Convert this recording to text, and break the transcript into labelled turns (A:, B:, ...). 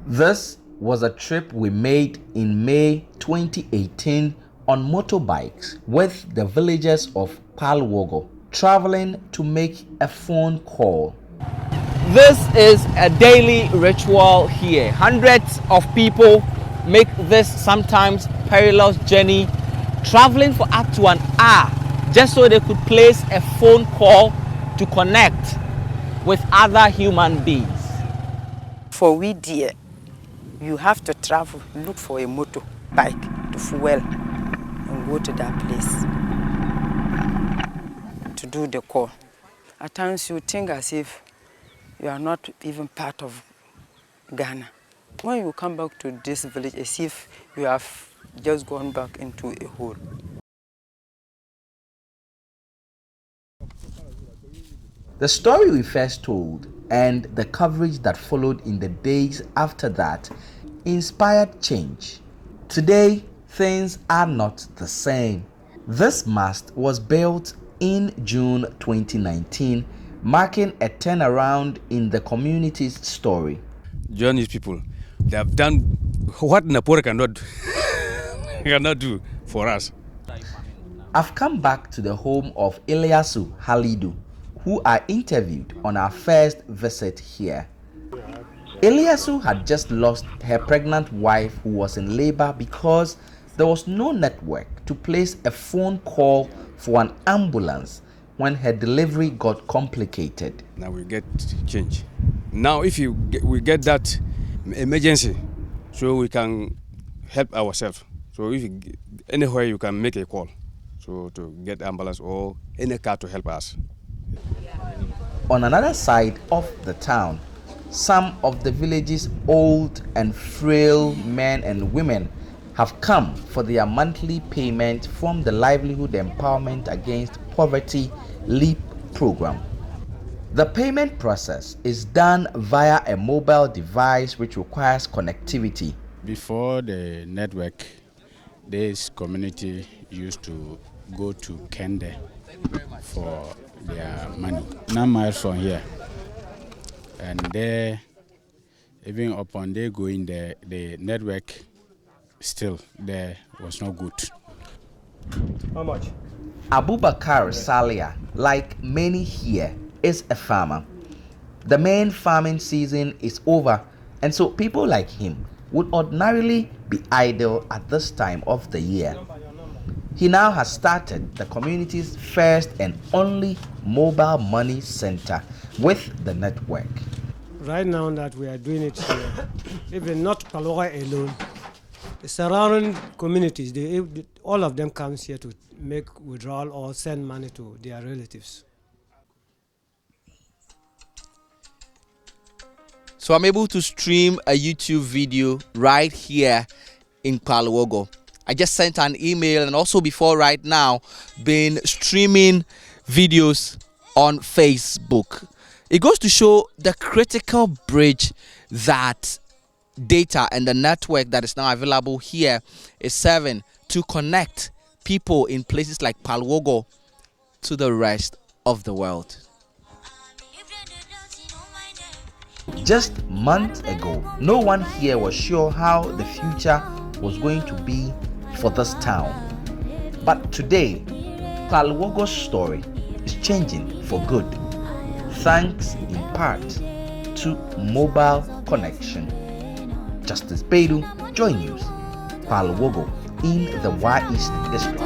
A: This was a trip we made in May 2018 on motorbikes with the villagers of Kpalworgo, traveling to make a phone call. This is a daily ritual here. Hundreds of people make this sometimes perilous journey, traveling for up to an hour just so they could place a phone call to connect with other human beings.
B: For we dear, you have to travel, look for a motorbike to fuel and go to that place to do the call. At times you think as if you are not even part of Ghana. When you come back to this village, as if you have just gone back into a hole.
A: The story we first told and the coverage that followed in the days after that inspired change. Today, things are not the same. This mast was built in June 2019, marking a turnaround in the community's story.
C: JoyNews people, they have done what Napore cannot do for us.
A: I've come back to the home of Ilyasu Halidu, who I interviewed on our first visit here. Ilyasu had just lost her pregnant wife who was in labor because there was no network to place a phone call for an ambulance when her delivery got complicated.
C: Now we get change. Now if we get that emergency, so we can help ourselves. So if anywhere you can make a call, so to get ambulance or any car to help us.
A: On another side of the town, some of the village's old and frail men and women have come for their monthly payment from the Livelihood Empowerment Against Poverty LEAP program. The payment process is done via a mobile device which requires connectivity.
D: Before the network, this community used to go to Kende for their money, 9 miles from here. And there, even upon they going there, the network still there was not good.
E: How much?
A: Abubakar Salia, like many here, is a farmer. The main farming season is over, and so people like him would ordinarily be idle at this time of the year. He now has started the community's first and only mobile money center with the network.
E: Right now that we are doing it here, even not Kpalwogo alone, the surrounding communities, all of them comes here to make withdrawal or send money to their relatives.
A: So I'm able to stream a YouTube video right here in Kpalwogo. I just sent an email, and also before right now been streaming videos on Facebook. It goes to show the critical bridge that data and the network that is now available here is serving to connect people in places like Kpalwogo to the rest of the world. Just months ago, no one here was sure how the future was going to be for this town. But today, Kpalwogo's story is changing for good, thanks in part to mobile connection. Justice Baidoo, JoyNews, Kpalwogo in the Y East District.